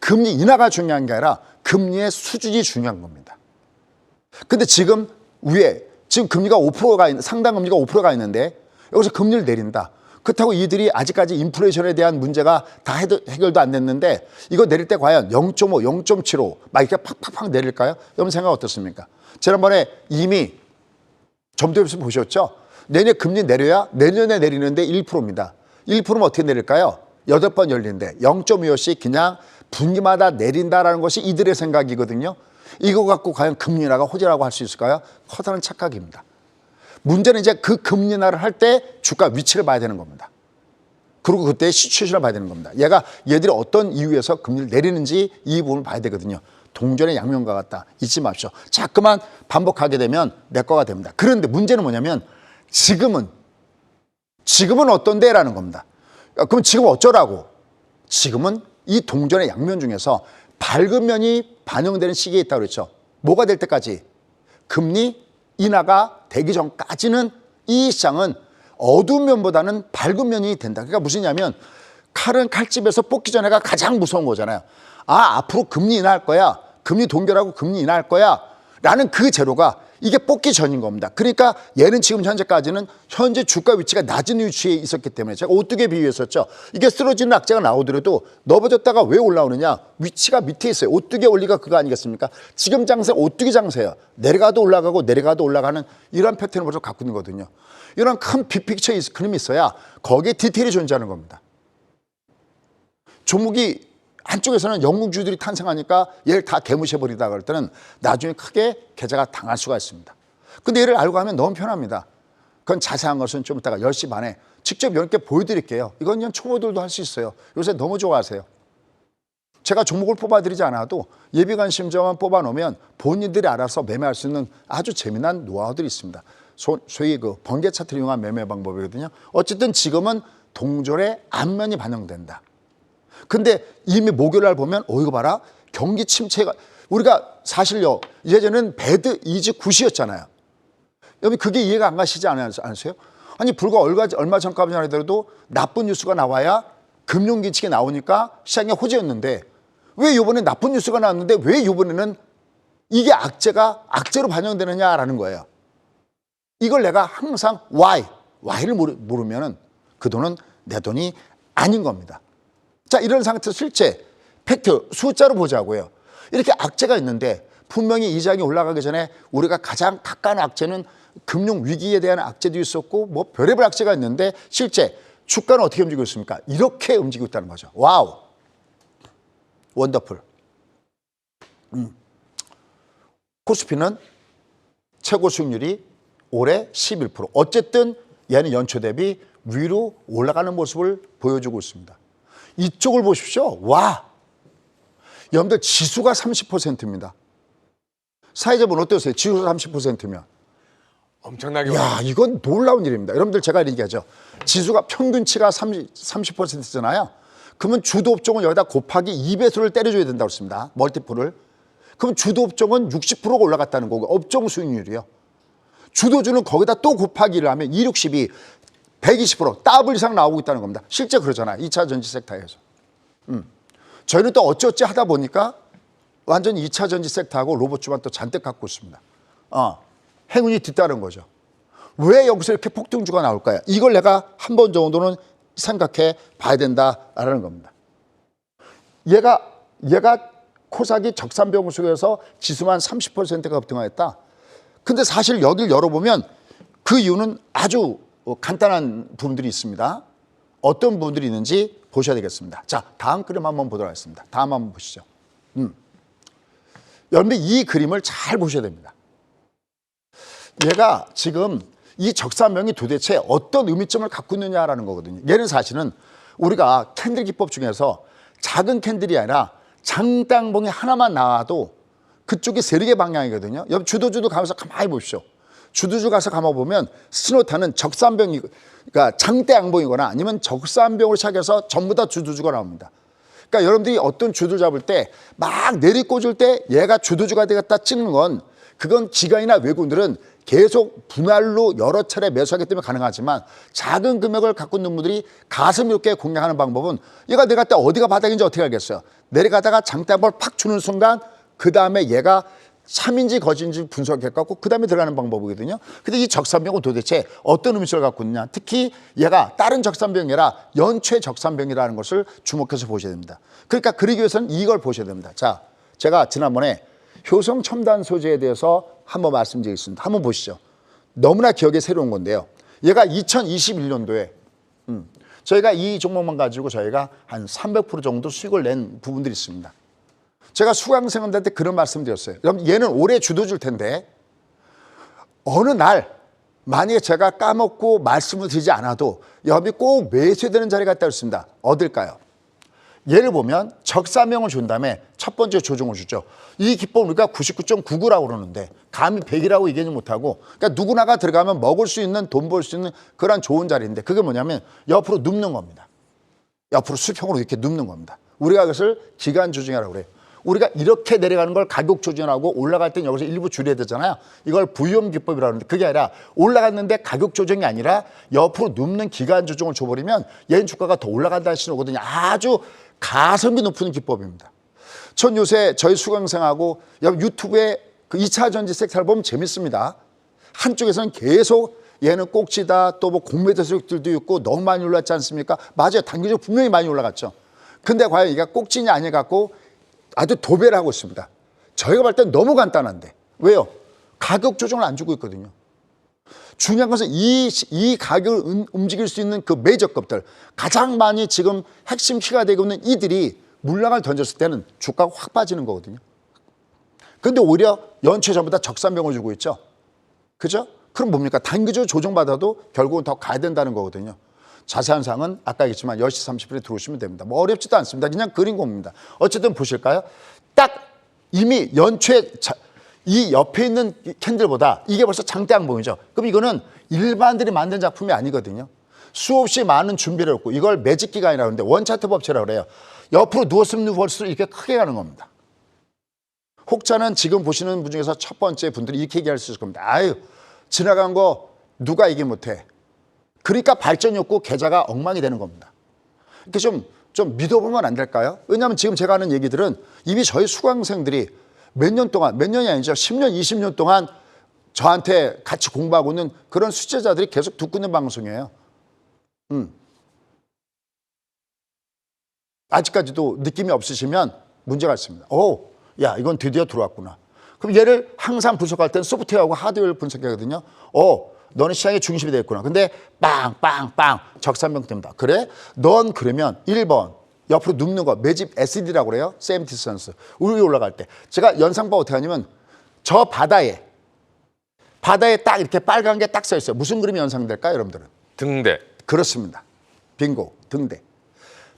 금리 인하가 중요한 게 아니라 금리의 수준이 중요한 겁니다. 근데 지금 금리가 5%가 상당 금리가 5%가 있는데 여기서 금리를 내린다. 그렇다고 이들이 아직까지 인플레이션에 대한 문제가 다 해결도 안 됐는데 이거 내릴 때 과연 0.5, 0.75 막 이렇게 팍팍팍 내릴까요? 여러분 생각 어떻습니까? 지난번에 이미 점도협에서 보셨죠? 내년에 금리 내려야 내년에 내리는데 1%입니다. 1%면 어떻게 내릴까요? 8번 열리는데 0.25씩 그냥 분기마다 내린다라는 것이 이들의 생각이거든요. 이거 갖고 과연 금리 인하가 호재라고 할 수 있을까요? 커다란 착각입니다. 문제는 이제 그 금리 인하를 할 때 주가 위치를 봐야 되는 겁니다. 그리고 그때 시츄에이션을 봐야 되는 겁니다. 얘들이 어떤 이유에서 금리를 내리는지 이 부분을 봐야 되거든요. 동전의 양면과 같다. 잊지 마십시오. 자꾸만 반복하게 되면 내 거가 됩니다. 그런데 문제는 뭐냐면 지금은 어떤데? 라는 겁니다. 그럼 지금 어쩌라고? 지금은 이 동전의 양면 중에서 밝은 면이 반영되는 시기에 있다고 그랬죠. 뭐가 될 때까지? 금리 인하가 되기 전까지는 이 시장은 어두운 면보다는 밝은 면이 된다. 그러니까 무슨냐면 칼은 칼집에서 뽑기 전에가 가장 무서운 거잖아요. 앞으로 금리 인하할 거야. 금리 동결하고 금리 인하할 거야. 라는 그 재료가 이게 뽑기 전인 겁니다. 그러니까 얘는 지금 현재까지는 현재 주가 위치가 낮은 위치에 있었기 때문에 제가 오뚜기에 비유했었죠. 이게 쓰러지는 악재가 나오더라도 넘어졌다가 왜 올라오느냐? 위치가 밑에 있어요. 오뚜기의 원리가 그거 아니겠습니까? 지금 장세 오뚜기 장세예요. 내려가도 올라가고 내려가도 올라가는 이런 패턴을 벌써 갖고 있는 거거든요. 이런 큰 빅픽처 그림이 있어야 거기에 디테일이 존재하는 겁니다. 종목이 한쪽에서는 영웅주들이 탄생하니까 얘를 다 개무시해버리다 그럴 때는 나중에 크게 계좌가 당할 수가 있습니다. 근데 얘를 알고 하면 너무 편합니다. 그건 자세한 것은 좀 이따가 10시 반에 직접 여러분께 보여드릴게요. 이건 그냥 초보들도 할 수 있어요. 요새 너무 좋아하세요. 제가 종목을 뽑아드리지 않아도 예비관심자만 뽑아놓으면 본인들이 알아서 매매할 수 있는 아주 재미난 노하우들이 있습니다. 소위 그 번개 차트를 이용한 매매 방법이거든요. 어쨌든 지금은 동절의 앞면이 반영된다. 근데 이미 목요일 날 보면 이거 봐라. 경기 침체가 우리가 사실요. 예전에는 배드 이즈 굿이었잖아요. 여러분 그게 이해가 안 가시지 않으세요? 아니 불과 얼마 전까지만 하더라도 나쁜 뉴스가 나와야 금융기칙이 나오니까 시장에 호재였는데 왜 이번에 나쁜 뉴스가 나왔는데 왜 이번에는 이게 악재로 반영되느냐라는 거예요. 이걸 내가 항상 why를 모르면은 그 돈은 내 돈이 아닌 겁니다. 자, 이런 상태에서 실제 팩트 숫자로 보자고요. 이렇게 악재가 있는데 분명히 이장이 올라가기 전에 우리가 가장 가까운 악재는 금융 위기에 대한 악재도 있었고 뭐 별의별 악재가 있는데 실제 주가는 어떻게 움직이고 있습니까? 이렇게 움직이고 있다는 거죠. 와우. 원더풀. 코스피는 최고 수익률이 올해 11%. 어쨌든 얘는 연초 대비 위로 올라가는 모습을 보여주고 있습니다. 이쪽을 보십시오. 와, 여러분들 지수가 30%입니다. 사회자분 어떠세요? 지수가 30%면. 엄청나게. 야, 이건 놀라운 일입니다. 여러분들 제가 이렇게 얘기하죠. 지수가 평균치가 30%잖아요. 그러면 주도 업종은 여기다 곱하기 2배수를 때려줘야 된다고 했습니다. 멀티플을. 그럼 주도 업종은 60%가 올라갔다는 거고 업종 수익률이요. 주도주는 거기다 또 곱하기 1을 하면 2, 62, 120% 더블 이상 나오고 있다는 겁니다. 실제 그러잖아요. 2차 전지 섹터에서. 저희는 또 어찌어찌 하다 보니까 완전히 2차 전지 섹터하고 로봇주만 또 잔뜩 갖고 있습니다. 행운이 뒤따른 거죠. 왜 여기서 이렇게 폭등주가 나올까요? 이걸 내가 한 번 정도는 생각해 봐야 된다라는 겁니다. 얘가 코사기 적산병 속에서 지수만 30%가 급등하였다. 근데 사실 여기를 열어보면 그 이유는 아주 간단한 부분들이 있습니다. 어떤 부분들이 있는지 보셔야 되겠습니다. 자, 다음 그림 한번 보도록 하겠습니다. 다음 한번 보시죠. 여러분들 이 그림을 잘 보셔야 됩니다. 얘가 지금 이 적산명이 도대체 어떤 의미점을 갖고 있느냐라는 거거든요. 얘는 사실은 우리가 캔들 기법 중에서 작은 캔들이 아니라 장땅봉이 하나만 나와도 그쪽이 세력의 방향이거든요. 여러분 주도주도 가면서 가만히 보십시오. 주도주 가서 감아보면 신호탄은 적산병이, 그러니까 장대양봉이거나 아니면 적산병으로 시작해서 전부 다 주도주가 나옵니다. 그러니까 여러분들이 어떤 주도 잡을 때 막 내리꽂을 때 얘가 주도주가 되겠다 찍는 건 그건 기관이나 외국인들은 계속 분할로 여러 차례 매수하기 때문에 가능하지만 작은 금액을 갖고 있는 분들이 가슴 있게 공략하는 방법은 얘가 내가 때 어디가 바닥인지 어떻게 알겠어요? 내려가다가 장대양봉을 팍 주는 순간 그 다음에 얘가 참인지 거짓인지 분석해갖고 그 다음에 들어가는 방법이거든요. 근데 이 적산병은 도대체 어떤 의미를 갖고 있느냐. 특히 얘가 다른 적산병이 아니라 연쇄 적산병이라는 것을 주목해서 보셔야 됩니다. 그러니까 그러기 위해서는 이걸 보셔야 됩니다. 자, 제가 지난번에 효성 첨단 소재에 대해서 한번 말씀드리겠습니다. 한번 보시죠. 너무나 기억에 새로운 건데요. 얘가 2021년도에 저희가 이 종목만 가지고 저희가 한 300% 정도 수익을 낸 부분들이 있습니다. 제가 수강생들한테 그런 말씀 드렸어요. 여러분 얘는 올해 주도줄 텐데 어느 날 만약에 제가 까먹고 말씀을 드리지 않아도 여러분이 꼭 매수해야 되는 자리가 있다고 했습니다. 어딜까요? 예를 보면 적산명을 준 다음에 첫 번째 조정을 주죠. 이 기법 우리가 99.99라고 그러는데 감히 100이라고 얘기하지 못하고 그러니까 누구나가 들어가면 먹을 수 있는 돈 벌 수 있는 그런 좋은 자리인데 그게 뭐냐면 옆으로 눕는 겁니다. 옆으로 수평으로 이렇게 눕는 겁니다. 우리가 그것을 기간 조정이라고 그래요. 우리가 이렇게 내려가는 걸 가격 조정하고 올라갈 땐 여기서 일부 줄여야 되잖아요. 이걸 부위험 기법이라고 하는데 그게 아니라 올라갔는데 가격 조정이 아니라 옆으로 눕는 기간 조정을 줘버리면 얘는 주가가 더 올라간다는 신호거든요. 아주 가성비 높은 기법입니다. 전 요새 저희 수강생하고 유튜브에 그 2차 전지섹터를 보면 재밌습니다. 한쪽에서는 계속 얘는 꼭지다, 또 뭐 공매도 수익들도 있고 너무 많이 올랐지 않습니까? 맞아요. 단기적으로 분명히 많이 올라갔죠. 근데 과연 이게 꼭지냐 아니냐 갖고 아주 도배를 하고 있습니다. 저희가 볼 땐 너무 간단한데. 왜요? 가격 조정을 안 주고 있거든요. 중요한 것은 이 가격을 움직일 수 있는 그 메이저급들, 가장 많이 지금 핵심 키가 되고 있는 이들이 물량을 던졌을 때는 주가가 확 빠지는 거거든요. 그런데 오히려 연초에 전부 다 적산병을 주고 있죠. 그죠? 그럼 뭡니까? 단기적으로 조정받아도 결국은 더 가야 된다는 거거든요. 자세한 사항은 아까 얘기했지만 10시 30분에 들어오시면 됩니다. 뭐 어렵지도 않습니다. 그냥 그린 겁니다. 어쨌든 보실까요? 딱 이미 연초에 이 옆에 있는 캔들보다 이게 벌써 장대양봉이죠. 그럼 이거는 일반들이 만든 작품이 아니거든요. 수없이 많은 준비를 했고 이걸 매직 기간이라고 하는데 원차트 법칙이라고 그래요. 옆으로 누웠으면 누울수록 이렇게 크게 가는 겁니다. 혹자는 지금 보시는 분 중에서 첫 번째 분들이 이렇게 얘기할 수 있을 겁니다. 아유, 지나간 거 누가 이기 못해. 그러니까 발전이 없고 계좌가 엉망이 되는 겁니다. 이렇게 좀 믿어보면 안 될까요? 왜냐하면 지금 제가 하는 얘기들은 이미 저희 수강생들이 몇 년 동안, 몇 년이 아니죠. 10년, 20년 동안 저한테 같이 공부하고 있는 그런 수제자들이 계속 듣고 있는 방송이에요. 아직까지도 느낌이 없으시면 문제가 있습니다. 오, 야, 이건 드디어 들어왔구나. 그럼 얘를 항상 분석할 때는 소프트웨어하고 하드웨어를 분석하거든요. 너는 시장의 중심이 되겠구나. 근데 빵빵빵 적산병 됩니다. 그래? 넌 그러면 1번 옆으로 눕는 거 매집 SD라고 그래요. 세임 디스턴스. 위로 올라갈 때. 제가 연상법 어떻게 하냐면 저 바다에 딱 이렇게 빨간 게 딱 써 있어요. 무슨 그림이 연상될까요, 여러분들은? 등대. 그렇습니다. 빙고, 등대.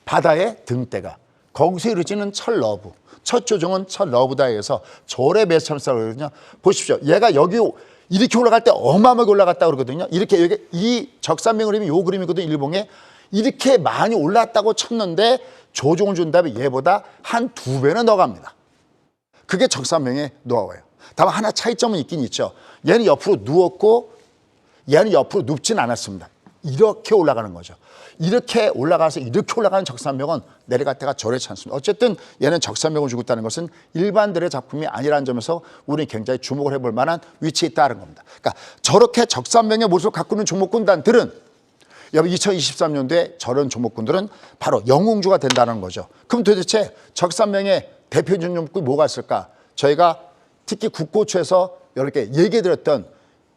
바다의 등대가. 거기서 이루어지는 첫 러브. 첫 조정은 첫 러브다에서 절의 매참사라고 그러거든요. 보십시오. 얘가 여기 이렇게 올라갈 때 어마어마하게 올라갔다 그러거든요. 이렇게 여기 이 적산병 그림이 요 그림이거든요. 일봉에. 이렇게 많이 올랐다고 쳤는데 조정을 준 다음에 얘보다 한 2배는 더 갑니다. 그게 적산병의 노하우예요. 다만 하나 차이점은 있긴 있죠. 얘는 옆으로 누웠고 얘는 옆으로 눕진 않았습니다. 이렇게 올라가는 거죠. 이렇게 올라가서 이렇게 올라가는 적산병은 내려갈 때가 저렇지 않습니다. 어쨌든 얘는 적산병을 주고 있다는 것은 일반들의 작품이 아니라는 점에서 우리는 굉장히 주목을 해볼 만한 위치에 있다는 겁니다. 그러니까 저렇게 적산병의 모습을 갖고 있는 종목군단들은 여러분 2023년도에 저런 종목군들은 바로 영웅주가 된다는 거죠. 그럼 도대체 적산병의 대표적인 종목군이 뭐가 있을까? 저희가 특히 국고초에서 이렇게 얘기해드렸던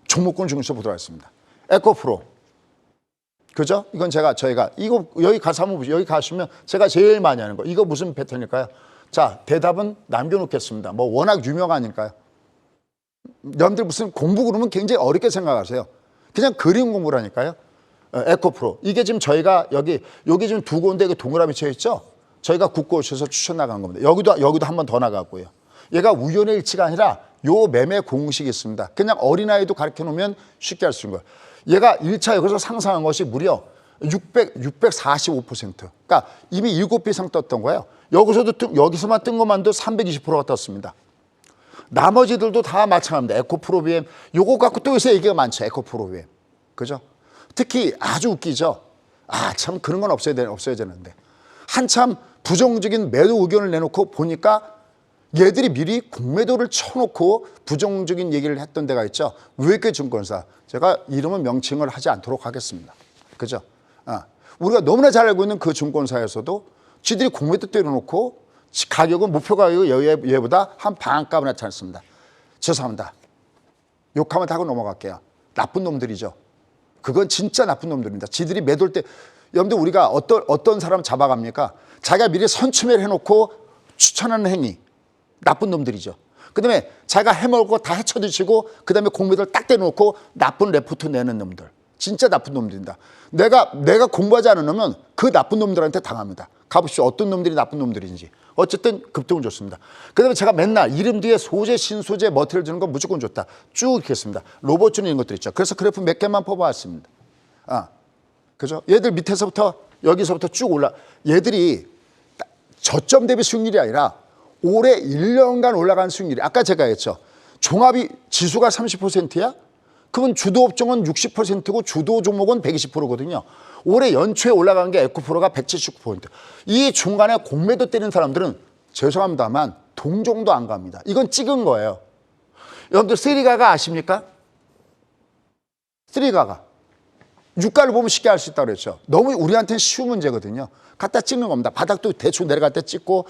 종목군 중에서 보도록 하겠습니다. 에코프로. 그죠? 이건 저희가 이거 여기 가서 한번 보시죠. 여기 가시면 제가 제일 많이 하는 거. 이거 무슨 패턴일까요? 자, 대답은 남겨놓겠습니다. 뭐 워낙 유명하니까요. 여러분들 무슨 공부 그러면 굉장히 어렵게 생각하세요. 그냥 그림 공부라니까요. 에코프로. 이게 지금 저희가 여기 지금 두 군데 동그라미 쳐 있죠? 저희가 국고에서 추천 나간 겁니다. 여기도 한 번 더 나갔고요. 얘가 우연의 일치가 아니라 요 매매 공식이 있습니다. 그냥 어린아이도 가르쳐 놓으면 쉽게 할 수 있는 거예요. 얘가 1차 여기서 상승한 것이 무려 645%. 그러니까 이미 7배 이상 떴던 거예요. 여기서만 뜬 것만도 320%가 떴습니다. 나머지들도 다 마찬가지입니다. 에코프로비엠. 요거 갖고 또 요새 얘기가 많죠. 에코프로비엠. 그죠? 특히 아주 웃기죠. 참 그런 건 없어야 되는데. 한참 부정적인 매도 의견을 내놓고 보니까 얘들이 미리 공매도를 쳐놓고 부정적인 얘기를 했던 데가 있죠. 우에케증권사. 제가 이름은 명칭을 하지 않도록 하겠습니다. 그죠? 우리가 너무나 잘 알고 있는 그 증권사에서도 지들이 공매도 때려놓고 가격은 목표 가격이 얘보다 한 반값을 나타냈습니다. 죄송합니다. 욕하면 다 하고 넘어갈게요. 나쁜 놈들이죠. 그건 진짜 나쁜 놈들입니다. 지들이 매도할 때 여러분들 우리가 어떤 사람 잡아갑니까? 자기가 미리 선취매를 해놓고 추천하는 행위. 나쁜 놈들이죠. 그 다음에 자기가 해먹고 다 헤쳐드시고 그 다음에 공매도를 딱 대놓고 나쁜 레포트 내는 놈들. 진짜 나쁜 놈들입니다. 내가 공부하지 않은 놈은 그 나쁜 놈들한테 당합니다. 가보십시오. 어떤 놈들이 나쁜 놈들인지. 어쨌든 급등은 좋습니다. 그 다음에 제가 맨날 이름 뒤에 소재, 신소재, 머티리얼 주는 건 무조건 좋다. 쭉 이렇게 했습니다. 로봇 주는 이런 것들 있죠. 그래서 그래프 몇 개만 뽑아왔습니다. 그죠? 얘들 밑에서부터 여기서부터 쭉 얘들이 저점 대비 수익률이 아니라 올해 1년간 올라간 수익률이 아까 제가 했죠. 종합이 지수가 30%야? 그러면 주도 업종은 60%고 주도 종목은 120%거든요. 올해 연초에 올라간 게 에코프로가 179%. 이 중간에 공매도 때리는 사람들은 죄송합니다만 동종도 안 갑니다. 이건 찍은 거예요. 여러분들 쓰리가가 아십니까? 쓰리가가. 유가를 보면 쉽게 알 수 있다고 그랬죠. 너무 우리한테는 쉬운 문제거든요. 갖다 찍는 겁니다. 바닥도 대충 내려갈 때 찍고,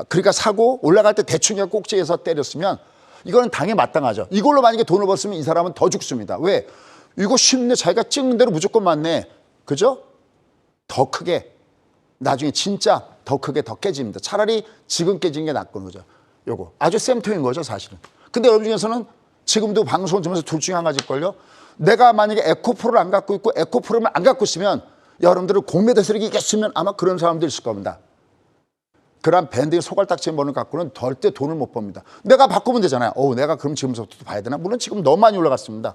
그러니까 사고 올라갈 때 대충 꼭지에서 때렸으면 이거는 당에 마땅하죠. 이걸로 만약에 돈을 벌었으면 이 사람은 더 죽습니다. 왜? 이거 쉽네. 자기가 찍는 대로 무조건 맞네. 그죠? 더 크게, 나중에 진짜 더 크게 더 깨집니다. 차라리 지금 깨지는 게 낫건 거죠. 요거 아주 쌤통인 거죠, 사실은. 근데 여러분 중에서는 지금도 방송을 들으면서 둘 중에 한 가지일걸요. 내가 만약에 에코프로를 안 갖고 있고 에코프로를 안 갖고 있으면 여러분들은 공매도 세력이 이겼으면 아마 그런 사람들 있을 겁니다. 그런 밴드의 소갈딱지 머리를 갖고는 절대 돈을 못 법니다. 내가 바꾸면 되잖아요. 내가 그럼 지금부터 봐야 되나? 물론 지금 너무 많이 올라갔습니다.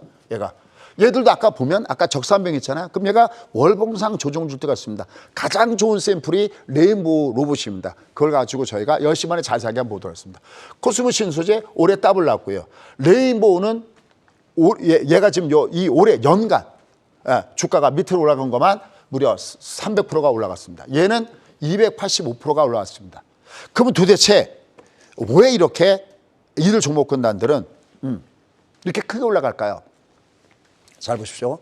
얘들도 아까 보면 아까 적산병 있잖아요. 그럼 얘가 월봉상 조정 줄 때가 있습니다. 가장 좋은 샘플이 레인보우 로봇입니다. 그걸 가지고 저희가 10시 만에 자세하게 한번 보도록 하겠습니다. 코스모 신소재 올해 더블 났고요. 레인보우는 얘가 지금 이 올해 연간 주가가 밑으로 올라간 것만 무려 300%가 올라갔습니다. 얘는 285%가 올라왔습니다. 그러면 도대체 왜 이렇게 이들 종목군단들은 이렇게 크게 올라갈까요? 잘 보십시오.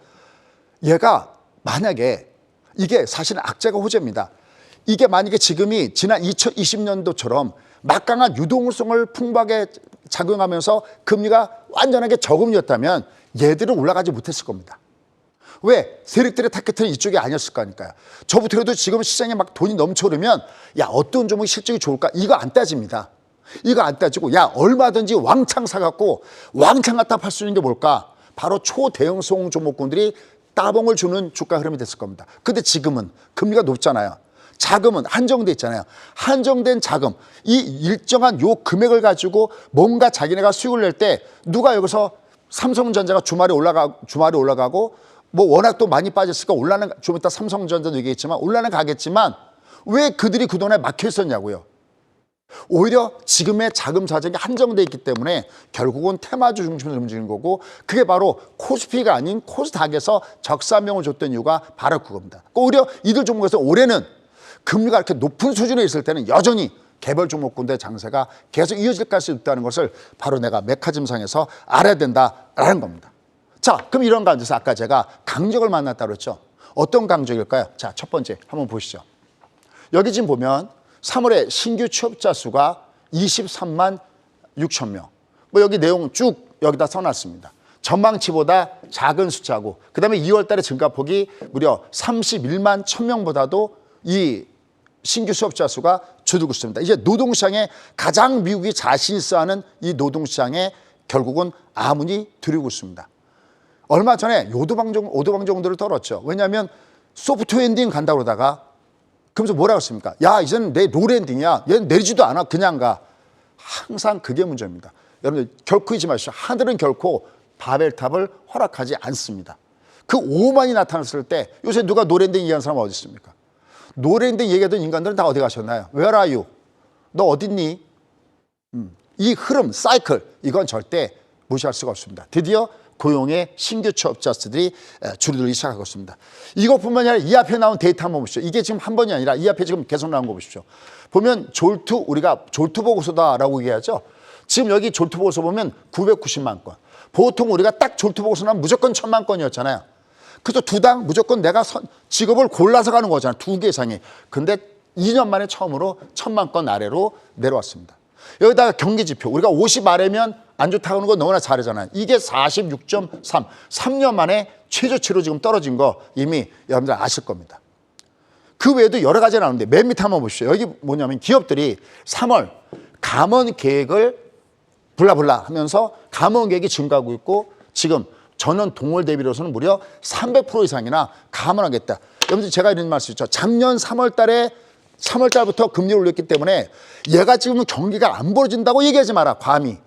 얘가 만약에 이게 사실은 악재가 호재입니다. 이게 만약에 지금이 지난 2020년도처럼 막강한 유동성을 풍부하게 작용하면서 금리가 완전하게 저금리였다면 얘들은 올라가지 못했을 겁니다. 왜? 세력들의 타겟은 이쪽이 아니었을 거니까요. 저부터라도 지금 시장에 막 돈이 넘쳐오르면 야 어떤 종목이 실적이 좋을까? 이거 안 따집니다. 이거 안 따지고 야 얼마든지 왕창 사갖고 왕창 갖다 팔 수 있는 게 뭘까? 바로 초대형성 종목군들이 따봉을 주는 주가 흐름이 됐을 겁니다. 근데 지금은 금리가 높잖아요. 자금은 한정돼 있잖아요. 한정된 자금, 이 일정한 요 금액을 가지고 뭔가 자기네가 수익을 낼 때 누가 여기서 삼성전자가 주말에 올라가고 뭐 워낙 또 많이 빠졌으니까 좀 이따 삼성전자도 얘기했지만 올라는 가겠지만 왜 그들이 그동안에 막혀 있었냐고요. 오히려 지금의 자금 사정이 한정돼 있기 때문에 결국은 테마주 중심으로 움직이는 거고 그게 바로 코스피가 아닌 코스닥에서 적산명을 줬던 이유가 바로 그겁니다. 오히려 이들 종목에서 올해는 금리가 이렇게 높은 수준에 있을 때는 여전히 개별 종목군들의 장세가 계속 이어질 가능성이 있다는 것을 바로 내가 메커즘상에서 알아야 된다라는 겁니다. 자, 그럼 이런 가운데서 아까 제가 강적을 만났다고 그랬죠. 어떤 강적일까요? 자, 첫 번째 한번 보시죠. 여기 지금 보면 3월에 신규 취업자 수가 23만 6천 명. 뭐 여기 내용 쭉 여기다 써놨습니다. 전망치보다 작은 숫자고 그다음에 2월 달에 증가폭이 무려 31만 1,000명보다도 이 신규 취업자 수가 줄고 있습니다. 이제 노동시장에 가장 미국이 자신 있어 하는 이 노동시장에 결국은 아문이 들이고 있습니다. 얼마 전에 오도방 정도를 떨었죠. 왜냐하면 소프트웨어 엔딩 간다고 그러다가 그러면서 뭐라고 했습니까? 야, 이제는 내 롤엔딩이야. 얘는 내리지도 않아. 그냥 가. 항상 그게 문제입니다. 여러분들 결코 잊지 마십시오. 하늘은 결코 바벨탑을 허락하지 않습니다. 그 오만이 나타났을 때 요새 누가 롤엔딩 얘기하는 사람 어디 있습니까? 롤엔딩 얘기하던 인간들은 다 어디 가셨나요? Where are you? 너 어딨니? 이 흐름, 사이클 이건 절대 무시할 수가 없습니다. 드디어 고용의 신규 취업자 수들이 줄어들기 시작하고 있습니다. 이것뿐만이 아니라 이 앞에 나온 데이터 한번 보십시오. 이게 지금 한 번이 아니라 이 앞에 지금 계속 나온 거 보십시오. 보면 우리가 졸투 보고서다라고 얘기하죠. 지금 여기 졸투 보고서 보면 990만 건. 보통 우리가 딱 졸투 보고서 나면 무조건 1,000만 건이었잖아요. 그래서 두 당 무조건 내가 직업을 골라서 가는 거잖아요. 2개 이상이. 근데 2년 만에 처음으로 1,000만 건 아래로 내려왔습니다. 여기다가 경기지표. 우리가 50 아래면 안 좋다고 하는 거 너무나 잘하잖아요. 이게 46.3. 3년 만에 최저치로 지금 떨어진 거 이미 여러분들 아실 겁니다. 그 외에도 여러 가지 나오는데 맨 밑에 한번 보십시오. 여기 뭐냐면 기업들이 3월 감원 계획을 블라블라 하면서 감원 계획이 증가하고 있고 지금 전년 동월 대비로서는 무려 300% 이상이나 감원하겠다. 여러분들 제가 이런 말씀 있죠. 작년 3월 달부터 금리를 올렸기 때문에 얘가 지금 경기가 안 벌어진다고 얘기하지 마라. 감히.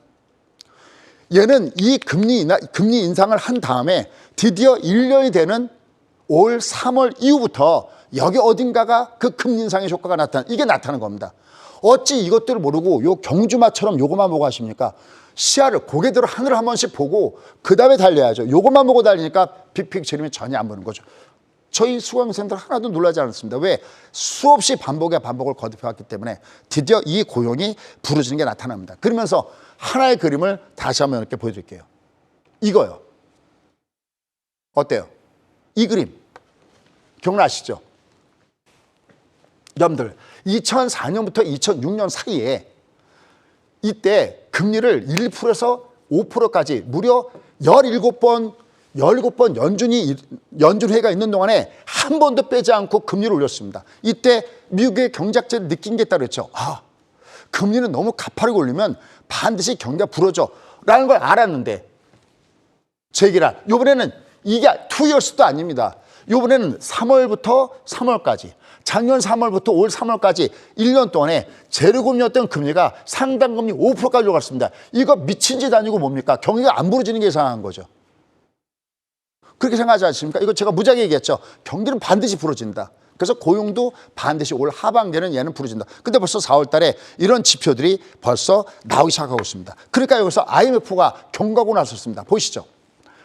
얘는 이 금리 인상을 한 다음에 드디어 1년이 되는 올 3월 이후부터 여기 어딘가가 그 금리 인상의 효과가 이게 나타나는 겁니다. 어찌 이것들을 모르고 요 경주마처럼 요것만 보고 하십니까? 시야를 고개대로 하늘을 한 번씩 보고 그 다음에 달려야죠. 요것만 보고 달리니까 빅픽처럼이 전혀 안 보는 거죠. 저희 수강생들 하나도 놀라지 않았습니다. 왜? 수없이 반복의 반복을 거듭해왔기 때문에 드디어 이 고용이 부러지는 게 나타납니다. 그러면서 하나의 그림을 다시 한번 이렇게 보여드릴게요. 이거요. 어때요? 이 그림 기억나시죠? 여러분들 2004년부터 2006년 사이에 이때 금리를 1%에서 5%까지 무려 17번 연준회의가 있는 동안에 한 번도 빼지 않고 금리를 올렸습니다. 이때 미국의 경제학자들이 느낀 게 있다고 그랬죠. 아, 금리는 너무 가파르게 올리면 반드시 경기가 부러져 라는 걸 알았는데 제 얘기란 이번에는 이게 2years도 아닙니다. 이번에는 3월부터 3월까지 작년 3월부터 올 3월까지 1년 동안에 제로금리였던 금리가 상당금리 5%까지 올랐습니다. 이거 미친 짓 아니고 뭡니까? 경기가 안 부러지는 게 이상한 거죠. 그렇게 생각하지 않습니까? 이거 제가 무지하게 얘기했죠. 경기는 반드시 부러진다. 그래서 고용도 반드시 올 하반기에는 얘는 부러진다. 근데 벌써 4월 달에 이런 지표들이 벌써 나오기 시작하고 있습니다. 그러니까 여기서 IMF가 경고하고 나섰습니다. 보시죠.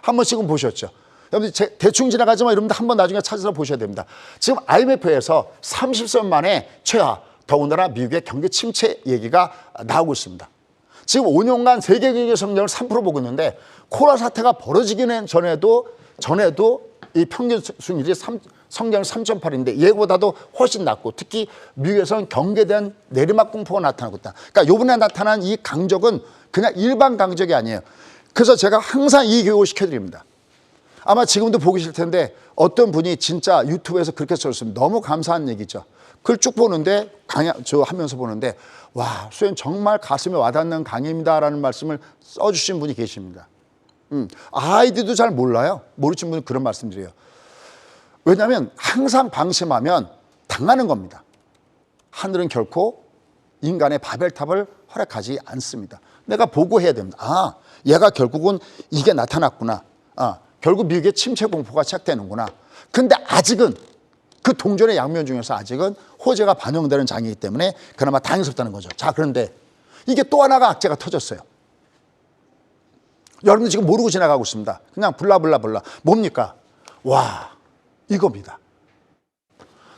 한번 지금 보셨죠. 여러분들 대충 지나가지만 여러분들 한번 나중에 찾아서 보셔야 됩니다. 지금 IMF에서 30년 만에 최하, 더군다나 미국의 경기 침체 얘기가 나오고 있습니다. 지금 5년간 세계 경제 성장을 3% 보고 있는데 코로나 사태가 벌어지기는 전에도 이 평균 수익률이 성장률 3.8인데 예고보다도 훨씬 낮고 특히 미국에서는 경기에 대한 내리막 공포가 나타나고 있다. 그러니까 이번에 나타난 이 강적은 그냥 일반 강적이 아니에요. 그래서 제가 항상 이 교육을 시켜드립니다. 아마 지금도 보기 싫을 텐데 어떤 분이 진짜 유튜브에서 그렇게 썼습니다. 너무 감사한 얘기죠. 그걸 쭉 보는데 하면서 보는데 와, 수현 정말 가슴에 와닿는 강의입니다라는 말씀을 써주신 분이 계십니다. 아이들도 잘 몰라요. 모르시는 분은 그런 말씀드려요. 왜냐하면 항상 방심하면 당하는 겁니다. 하늘은 결코 인간의 바벨탑을 허락하지 않습니다. 내가 보고해야 됩니다. 아, 얘가 결국은 이게 나타났구나. 결국 미국의 침체 공포가 시작되는구나. 근데 아직은 그 동전의 양면 중에서 아직은 호재가 반영되는 장이기 때문에 그나마 다행스럽다는 거죠. 자, 그런데 이게 또 하나가 악재가 터졌어요. 여러분들 지금 모르고 지나가고 있습니다. 그냥 블라블라블라. 뭡니까? 와, 이겁니다.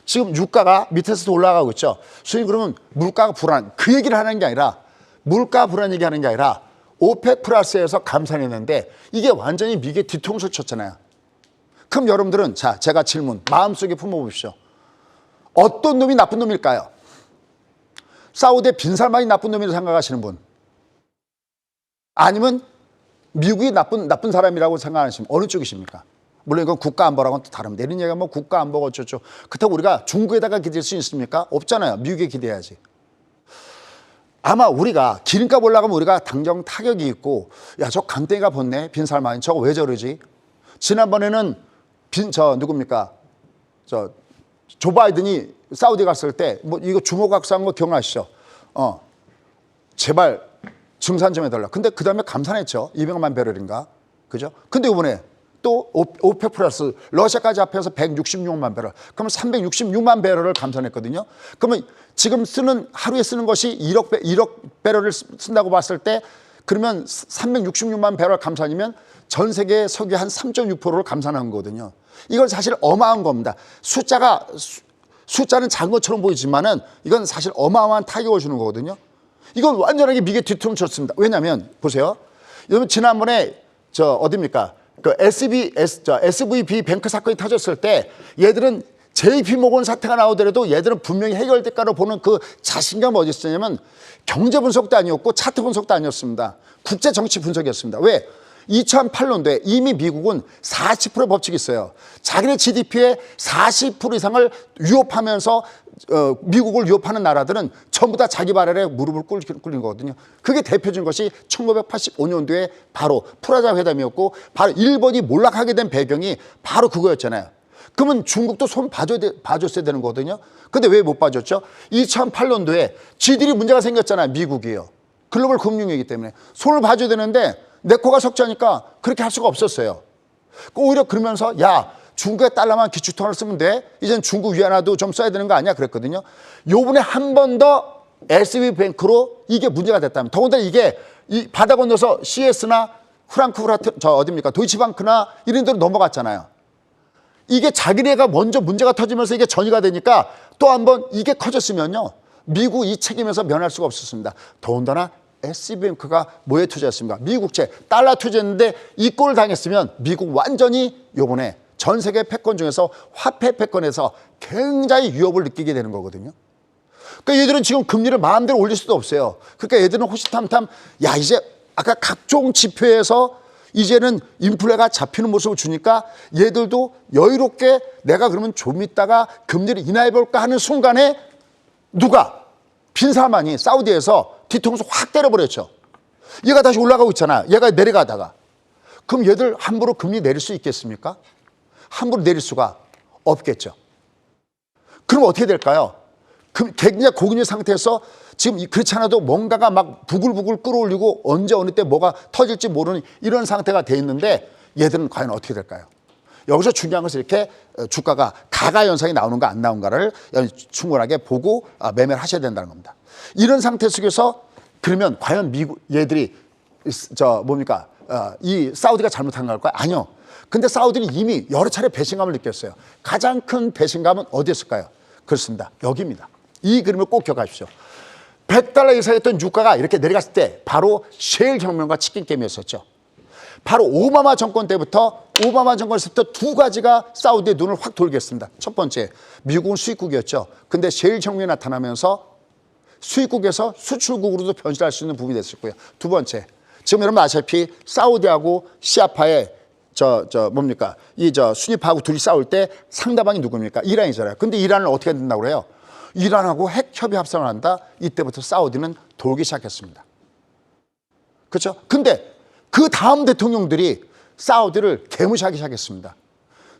지금 유가가 밑에서도 올라가고 있죠. 수익 그러면 물가가 불안, 그 얘기를 하는 게 아니라 물가 불안 얘기하는 게 아니라 오펙 플러스에서 감산했는데 이게 완전히 미국의 뒤통수를 쳤잖아요. 그럼 여러분들은 자, 제가 질문 마음속에 품어보십시오. 어떤 놈이 나쁜 놈일까요? 사우디의 빈살만이 나쁜 놈이라고 생각하시는 분, 아니면 미국이 나쁜 사람이라고 생각하시는 분, 어느 쪽이십니까? 물론 이건 국가안보랑은 또 다릅니다. 이런 얘기하면 국가안보가 어쩌죠. 그렇다고 우리가 중국에다가 기댈 수 있습니까? 없잖아요. 미국에 기대야지. 아마 우리가 기름값 올라가면 우리가 당장 타격이 있고, 야, 저 간땡이가 벗네, 빈살만이 저거 왜 저러지? 지난번에는 누굽니까? 조 바이든이 사우디 갔을 때 뭐 이거 주먹박수한 거 기억나시죠? 제발 증산 좀 해달라. 근데 그 다음에 감산했죠. 200만 배럴인가, 그죠? 근데 이번에 또 오펙 플러스 러시아까지 합해서 166만 배럴, 그러면 366만 배럴을 감산했거든요. 그러면 지금 하루에 쓰는 것이 1억 배럴을 쓴다고 봤을 때, 그러면 366만 배럴 감산이면 전 세계 석유 한 3.6%를 감산한 거거든요. 이건 사실 어마어마한 겁니다. 숫자는 작은 것처럼 보이지만은 이건 사실 어마어마한 타격을 주는 거거든요. 이건 완전하게 미국의 뒤통수 쳤습니다. 왜냐하면 보세요. 여러분 지난번에 어디입니까? 그 SVB 뱅크 사건이 터졌을 때 얘들은 JP모건 사태가 나오더라도 얘들은 분명히 해결될 거라고 보는 그 자신감 어디 있었냐면 경제 분석도 아니었고 차트 분석도 아니었습니다. 국제 정치 분석이었습니다. 왜? 2008년도에 이미 미국은 40% 법칙이 있어요. 자기네 GDP의 40% 이상을 위협하면서 미국을 위협하는 나라들은 전부 다 자기 발열에 무릎을 꿇는 거거든요. 그게 대표적인 것이 1985년도에 바로 프라자 회담이었고, 바로 일본이 몰락하게 된 배경이 바로 그거였잖아요. 그러면 중국도 손 봐줬어야 되는 거거든요. 근데 왜 못 봐줬죠? 2008년도에 지들이 문제가 생겼잖아요. 미국이요. 글로벌 금융위기 때문에. 손을 봐줘야 되는데 내 코가 석자니까 그렇게 할 수가 없었어요. 오히려 그러면서 야, 중국에 달러만 기축통화를 쓰면 돼. 이젠 중국 위안화도 좀 써야 되는 거 아니야? 그랬거든요. 요번에 한 번 더 SV뱅크로 이게 문제가 됐다면, 더군다나 이게 바다 건너서 CS나 프랑크푸르트 어디입니까? 도이치방크나 이런 데로 넘어갔잖아요. 이게 자기네가 먼저 문제가 터지면서 이게 전이가 되니까 또 한 번 이게 커졌으면요. 미국 이 책임에서 면할 수가 없었습니다. 더군다나 SB뱅크가 뭐에 투자했습니까? 미국채, 달러 투자했는데 이 꼴을 당했으면 미국 완전히 요번에 전 세계 패권 중에서 화폐 패권에서 굉장히 위협을 느끼게 되는 거거든요. 그러니까 얘들은 지금 금리를 마음대로 올릴 수도 없어요. 그러니까 얘들은 호시탐탐 야 이제 아까 각종 지표에서 이제는 인플레가 잡히는 모습을 주니까 얘들도 여유롭게 내가 그러면 좀 있다가 금리를 인하해볼까 하는 순간에 누가 빈살만이 사우디에서 뒤통수 확 때려버렸죠. 얘가 다시 올라가고 있잖아. 얘가 내려가다가. 그럼 얘들 함부로 금리 내릴 수 있겠습니까? 함부로 내릴 수가 없겠죠. 그럼 어떻게 될까요? 굉장히 고금리 상태에서 지금 그렇지 않아도 뭔가가 막 부글부글 끌어올리고 언제 어느 때 뭐가 터질지 모르는 이런 상태가 돼 있는데 얘들은 과연 어떻게 될까요? 여기서 중요한 것은 이렇게 주가가 가가 현상이 나오는가 안 나오는가를 충분하게 보고 매매를 하셔야 된다는 겁니다. 이런 상태 속에서 그러면 과연 미국 얘들이 이 사우디가 잘못한 걸까요? 아니요. 근데 사우디는 이미 여러 차례 배신감을 느꼈어요. 가장 큰 배신감은 어디였을까요? 그렇습니다. 여기입니다. 이 그림을 꼭 기억하십시오. 100달러 이상했던 유가가 이렇게 내려갔을 때 바로 셰일 혁명과 치킨 게임이었었죠. 바로 오바마 정권 때부터 두 가지가 사우디의 눈을 확 돌게 했습니다. 첫 번째, 미국은 수입국이었죠. 근데 셰일 혁명이 나타나면서 수입국에서 수출국으로도 변질할 수 있는 부분이 됐었고요. 두 번째, 지금 여러분 아시다시피 사우디하고 시아파의 순위파하고 둘이 싸울 때 상대방이 누굽니까? 이란이잖아요. 근데 이란을 어떻게 된다고 그래요? 이란하고 핵 협의 합상을 한다. 이때부터 사우디는 돌기 시작했습니다. 그렇죠? 근데 그 다음 대통령들이 사우디를 개무시하기 시작했습니다.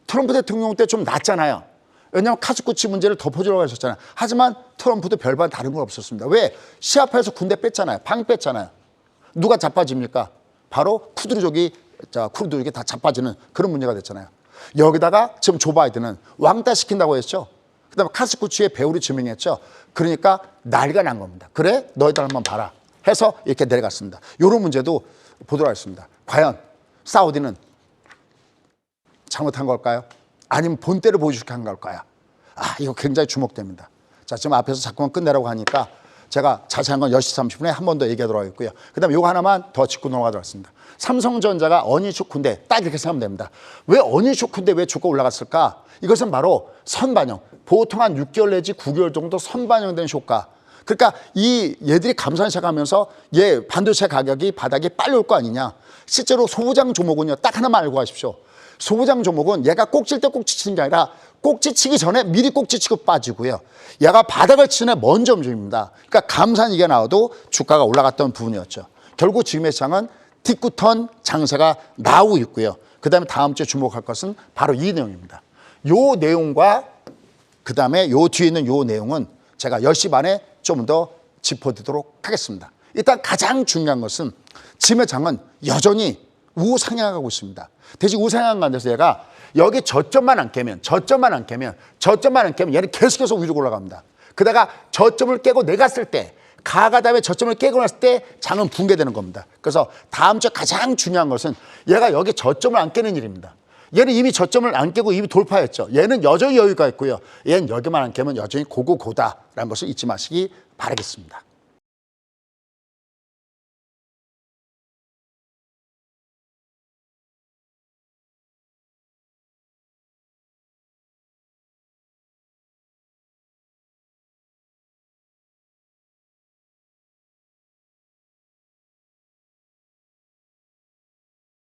트럼프 대통령 때 좀 낫잖아요. 왜냐하면 카즈쿠치 문제를 덮어주려고 하셨잖아요. 하지만 트럼프도 별반 다른 건 없었습니다. 왜? 시아파에서 군대 뺐잖아요. 방 뺐잖아요. 누가 자빠집니까? 바로 쿠르드족이 다 자빠지는 그런 문제가 됐잖아요. 여기다가 지금 조 바이든은 왕따 시킨다고 했죠. 그다음에 카즈쿠치의 배우를 지명했죠. 그러니까 난리가 난 겁니다. 그래? 너희들 한번 봐라 해서 이렇게 내려갔습니다. 이런 문제도 보도록 하겠습니다. 과연 사우디는 잘못한 걸까요? 아니면 본때를 보여주게 한 걸까요? 이거 굉장히 주목됩니다. 자, 지금 앞에서 자꾸만 끝내라고 하니까 제가 자세한 건 10시 30분에 한 번 더 얘기하도록 하겠고요. 그 다음에 이거 하나만 더 짚고 넘어가도록 하겠습니다. 삼성전자가 어니쇼크인데 딱 이렇게 생각하면 됩니다. 왜 어니쇼크인데 왜 주가 올라갔을까? 이것은 바로 선반영. 보통 한 6개월 내지 9개월 정도 선반영된 효과. 그러니까 얘들이 감산을 시작하면서 반도체 가격이 바닥에 빨리 올 거 아니냐. 실제로 소부장 종목은요. 딱 하나만 알고 가십시오. 소부장 종목은 얘가 꼭질 때 꼭지 치는 게 아니라 꼭지 치기 전에 미리 꼭지 치고 빠지고요. 얘가 바닥을 치는 먼저 움직입니다. 그러니까 감산이가 나와도 주가가 올라갔던 부분이었죠. 결국 지금의 시장은 뒷구턴 장세가 나오고 있고요. 그 다음에 다음 주에 주목할 것은 바로 이 내용입니다. 요 내용과 그 다음에 요 뒤에 있는 요 내용은 제가 10시 반에 좀 더 짚어드리도록 하겠습니다. 일단 가장 중요한 것은 지금의 장은 여전히 우상향하고 있습니다. 대신 우상향 가운데서 얘가 여기 저점만 안 깨면 얘는 계속해서 위로 올라갑니다. 그다가 저점을 깨고 내갔을 때 가가 다음에 저점을 깨고 났을 때 장은 붕괴되는 겁니다. 그래서 다음 주 가장 중요한 것은 얘가 여기 저점을 안 깨는 일입니다. 얘는 이미 저점을 안 깨고 이미 돌파했죠. 얘는 여전히 여유가 있고요. 얘는 여기만 안 깨면 여전히 고고고다라는 것을 잊지 마시기 바라겠습니다.